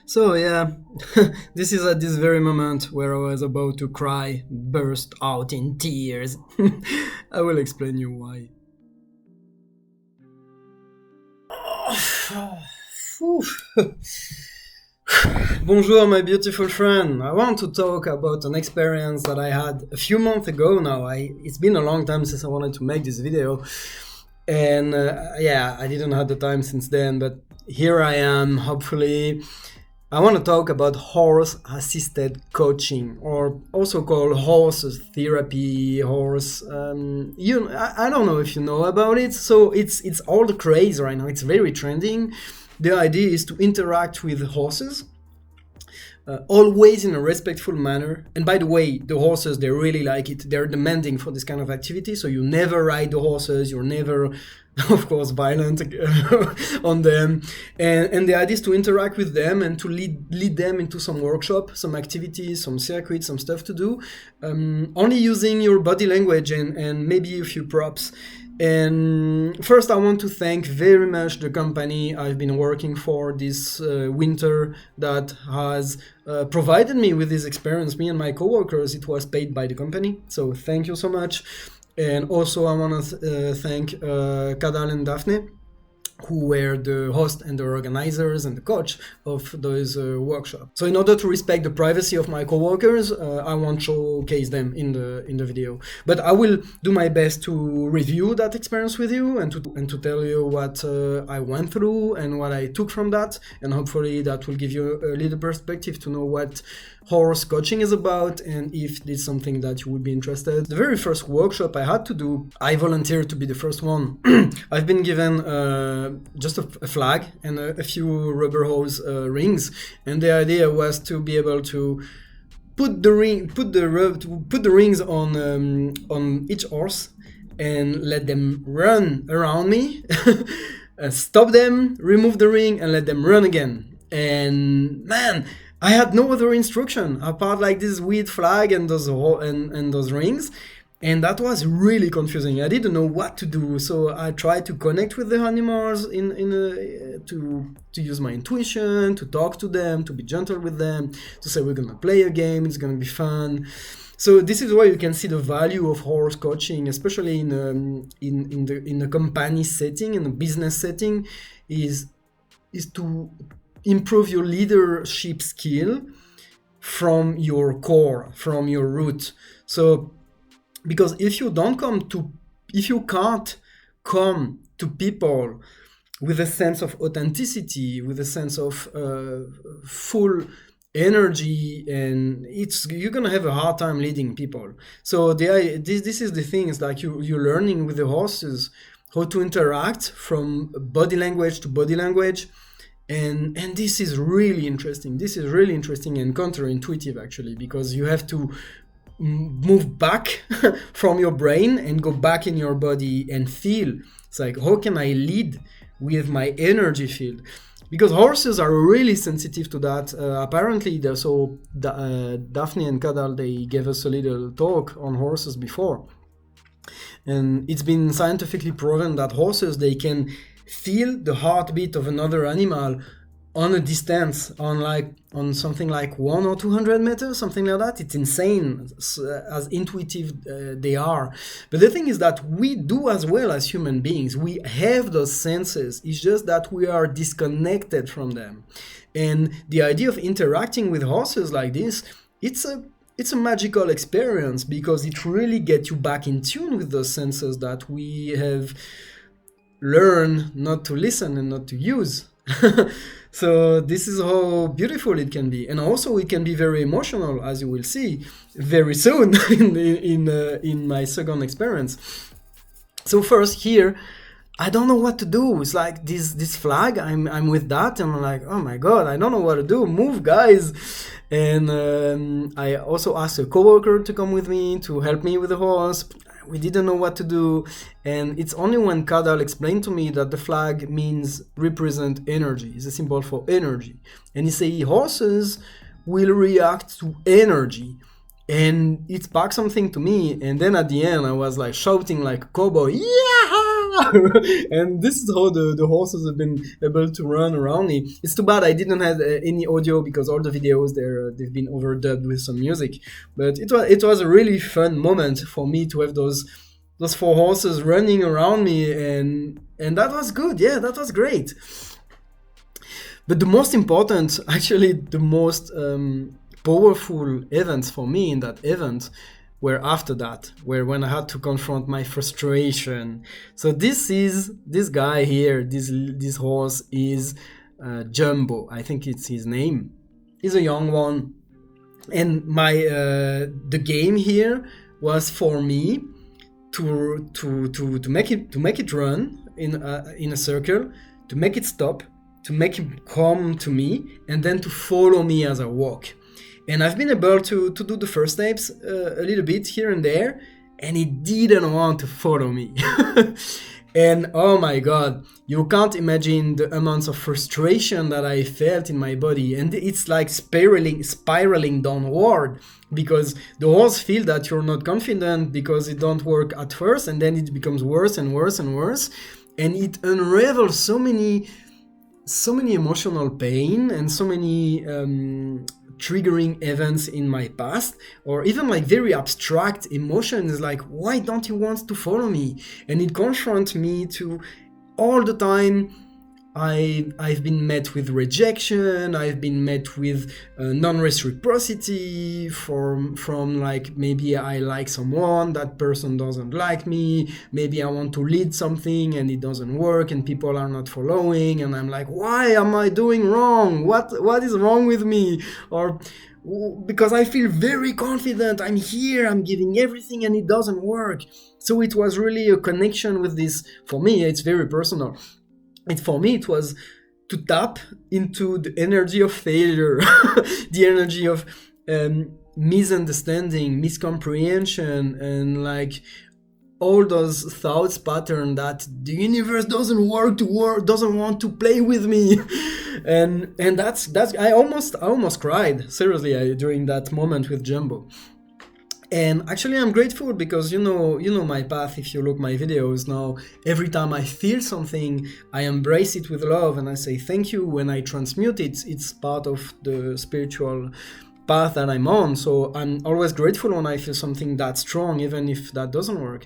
So yeah, this is at this very moment where I was about to cry, burst out in tears. I will explain you why. Bonjour, my beautiful friend. I want to talk about an experience that I had a few months ago now. It's been a long time since I wanted to make this video, and yeah, I didn't have the time since then, but here I am, hopefully. I want to talk about horse assisted coaching, or also called horse therapy, horse. I don't know if you know about it. So it's all the craze right now. It's very trending. The idea is to interact with horses, always in a respectful manner. And by the way, the horses, they really like it. They're demanding for this kind of activity. So you never ride the horses. You're never, of course, violent on them. And the idea is to interact with them and to lead them into some workshop, some activities, some circuits, some stuff to do, only using your body language and maybe a few props. And first, I want to thank very much the company I've been working for this winter that has provided me with this experience, me and my coworkers. It was paid by the company, so thank you so much. And also, I want to thank Kadal and Daphne, who were the host and the organizers and the coach of those workshops. So in order to respect the privacy of my coworkers, I won't showcase them in the video. But I will do my best to review that experience with you and to tell you what I went through and what I took from that. And hopefully that will give you a little perspective to know what horse coaching is about and if it's something that you would be interested. The very first workshop I had to do, I volunteered to be the first one. I've been given just a flag and a few rubber hose rings, and the idea was to be able to put the rings on each horse and let them run around me, stop them, remove the ring, and let them run again. And man, I had no other instruction apart like this weird flag and those rings, and that was really confusing. I didn't know what to do, so I tried to connect with the animals to use my intuition, to talk to them, to be gentle with them, to say we're gonna play a game, it's gonna be fun. So this is where you can see the value of horse coaching, especially in the company setting, in a business setting, is to improve your leadership skill from your core, from your root. So because if you can't come to people with a sense of authenticity, with a sense of full energy, and you're gonna have a hard time leading people. So this is the thing, is like you're learning with the horses how to interact from body language to body language. And this is really interesting. This is really interesting and counterintuitive, actually, because you have to move back from your brain and go back in your body and feel. It's like, how can I lead with my energy field? Because horses are really sensitive to that. Apparently, Daphne and Kadal, they gave us a little talk on horses before. And it's been scientifically proven that horses, they can feel the heartbeat of another animal on a distance, on something like 100 or 200 meters, something like that. It's insane as intuitive they are. But the thing is that we do as well as human beings. We have those senses. It's just that we are disconnected from them. And the idea of interacting with horses like this, it's a magical experience, because it really gets you back in tune with those senses that we have learned not to listen and not to use. So this is how beautiful it can be, and also it can be very emotional, as you will see very soon in my second experience. So first here, I don't know what to do. It's like this flag. I'm with that, and I'm like, oh my god, I don't know what to do. Move, guys! And I also asked a coworker to come with me to help me with the horse. We didn't know what to do, and it's only when Kadal explained to me that the flag means represent energy. It's a symbol for energy, and he said horses will react to energy, and it sparked something to me. And then at the end I was like shouting like a cowboy, yeah. And this is how the horses have been able to run around me. It's too bad I didn't have any audio, because all the videos there, they've been overdubbed with some music. But it was a really fun moment for me to have those 4 horses running around me, and that was good. Yeah, that was great. But the most important, actually the most powerful events for me in that event were after that, where when I had to confront my frustration. So this guy here, this horse is Jumbo, I think it's his name. He's a young one, and my the game here was for me to make it run in a circle, to make it stop, to make him come to me, and then to follow me as I walk. And I've been able to do the first steps a little bit here and there, and he didn't want to follow me. And oh my god, you can't imagine the amounts of frustration that I felt in my body. And it's like spiraling downward, because the horse feel that you're not confident because it don't work at first, and then it becomes worse and worse and worse, and it unravels so many emotional pain and so many triggering events in my past, or even like very abstract emotions like, why don't you want to follow me? And it confronts me to all the time I've been met with rejection, I've been met with non-reciprocity from like, maybe I like someone, that person doesn't like me, maybe I want to lead something and it doesn't work and people are not following, and I'm like, why am I doing wrong? What is wrong with me? Or because I feel very confident, I'm here, I'm giving everything, and it doesn't work. So it was really a connection with this. For me, it's very personal. For me, it was to tap into the energy of failure, the energy of misunderstanding, miscomprehension, and like all those thoughts pattern that the universe doesn't want to play with me. and that's I almost cried, seriously, during that moment with Jumbo. And actually I'm grateful, because you know my path. If you look my videos now, every time I feel something, I embrace it with love and I say thank you. When I transmute it, it's part of the spiritual path that I'm on. So I'm always grateful when I feel something that strong, even if that doesn't work.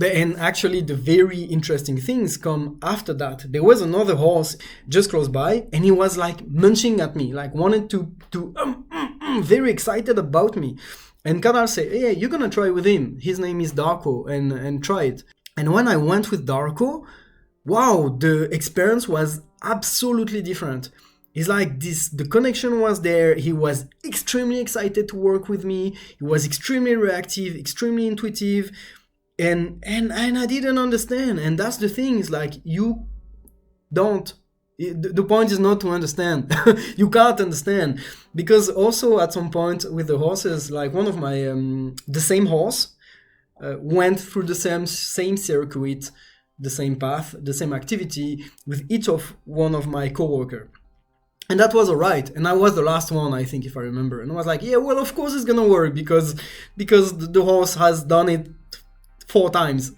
And actually the very interesting things come after that. There was another horse just close by, and he was like munching at me, like wanted to very excited about me. And Kadar said, hey, you're gonna try with him. His name is Darko, and try it. And when I went with Darko, wow, the experience was absolutely different. It's like this, the connection was there. He was extremely excited to work with me. He was extremely reactive, extremely intuitive. And I didn't understand. And that's the thing, is like, you don't, the point is not to understand. You can't understand, because also at some point with the horses, like one of my the same horse went through the same circuit, the same path, the same activity with each of one of my co-worker, and that was alright. And I was the last one, I think, if I remember, and I was like, yeah, well, of course it's gonna work, because the horse has done it 4 times.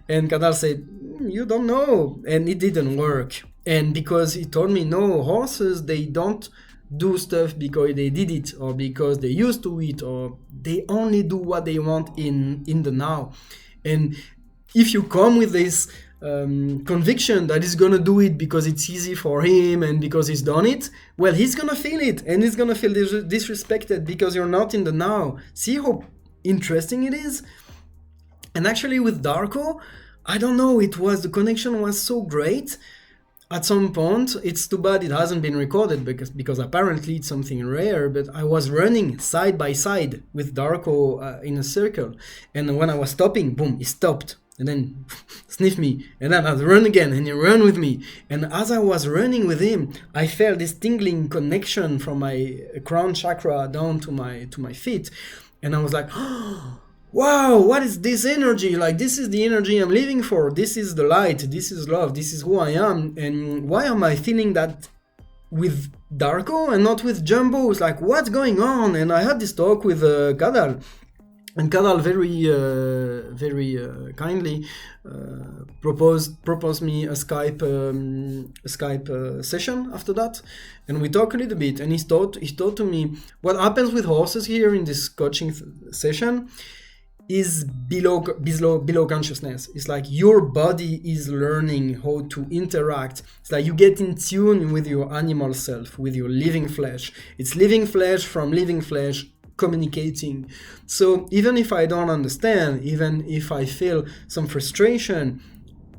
And Kadar said, you don't know, and it didn't work. And because he told me, no, horses, they don't do stuff because they did it or because they used to it, or they only do what they want in the now. And if you come with this conviction that he's gonna do it because it's easy for him and because he's done it, well, he's gonna feel it, and he's gonna feel disrespected because you're not in the now. See how interesting it is? And actually with Darko, I don't know, the connection was so great. At some point, it's too bad it hasn't been recorded, because apparently it's something rare, but I was running side by side with Darko in a circle. And when I was stopping, boom, he stopped. And then sniffed me. And then I'd run again, and he ran with me. And as I was running with him, I felt this tingling connection from my crown chakra down to my feet. And I was like, oh, wow, what is this energy? Like, this is the energy I'm living for. This is the light. This is love. This is who I am. And why am I feeling that with Darko and not with Jumbo. It's like, what's going on? And I had this talk with Kadal. And Kadal very kindly proposed me a Skype session after that, and we talked a little bit. And he thought to me, what happens with horses here in this coaching session is below consciousness. It's like your body is learning how to interact. It's like you get in tune with your animal self, with your living flesh. It's living flesh from living flesh communicating. So even if I don't understand, even if I feel some frustration,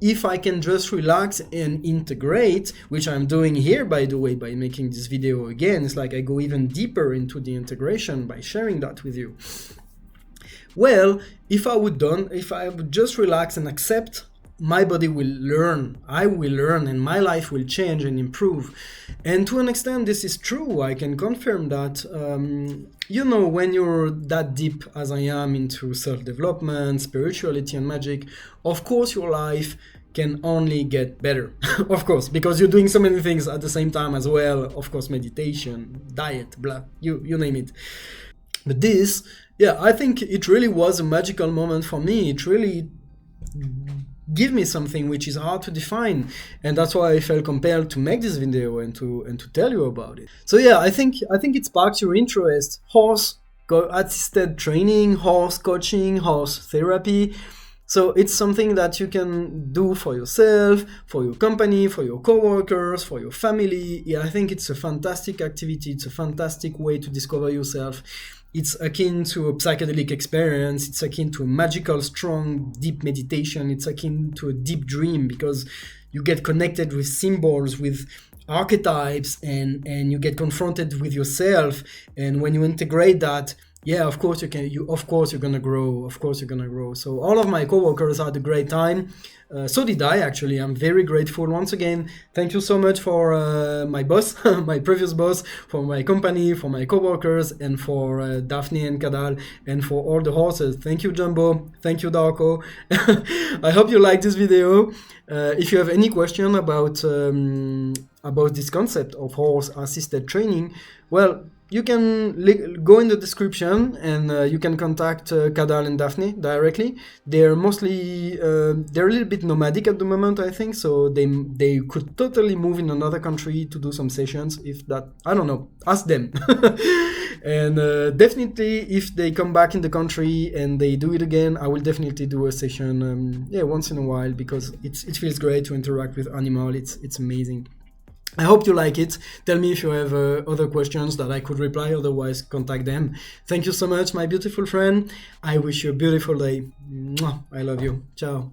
if I can just relax and integrate, which I'm doing here, by the way, by making this video again, it's like I go even deeper into the integration by sharing that with you. Well, if I would just relax and accept, my body will learn, I will learn, and my life will change and improve. And to an extent, this is true. I can confirm that, when you're that deep as I am into self-development, spirituality, and magic, of course, your life can only get better. Of course, because you're doing so many things at the same time as well. Of course, meditation, diet, blah, you name it. But this, I think it really was a magical moment for me. It really give me something which is hard to define, and that's why I felt compelled to make this video and to tell you about it. So I think it sparks your interest. Horse assisted training, horse coaching, horse therapy. So it's something that you can do for yourself, for your company, for your coworkers, for your family. I think it's a fantastic activity. It's a fantastic way to discover yourself. It's akin to a psychedelic experience. It's akin to a magical, strong, deep meditation. It's akin to a deep dream, because you get connected with symbols, with archetypes, and you get confronted with yourself. And when you integrate that, of course you're gonna grow. So all of my coworkers had a great time. So did I, actually. I'm very grateful. Once again, thank you so much for my boss, my previous boss, for my company, for my coworkers, and for Daphne and Kadal, and for all the horses. Thank you, Jumbo. Thank you, Darko. I hope you liked this video. If you have any question about this concept of horse-assisted training, well, you can go in the description, and you can contact Kadal and Daphne directly. They're mostly they're a little bit nomadic at the moment, I think, so they could totally move in another country to do some sessions. If that, I don't know, ask them. And definitely, if they come back in the country and they do it again, I will definitely do a session once in a while, because it feels great to interact with animal. It's amazing. I hope you like it. Tell me if you have other questions that I could reply, otherwise contact them. Thank you so much, my beautiful friend. I wish you a beautiful day. Mwah. I love you. Ciao.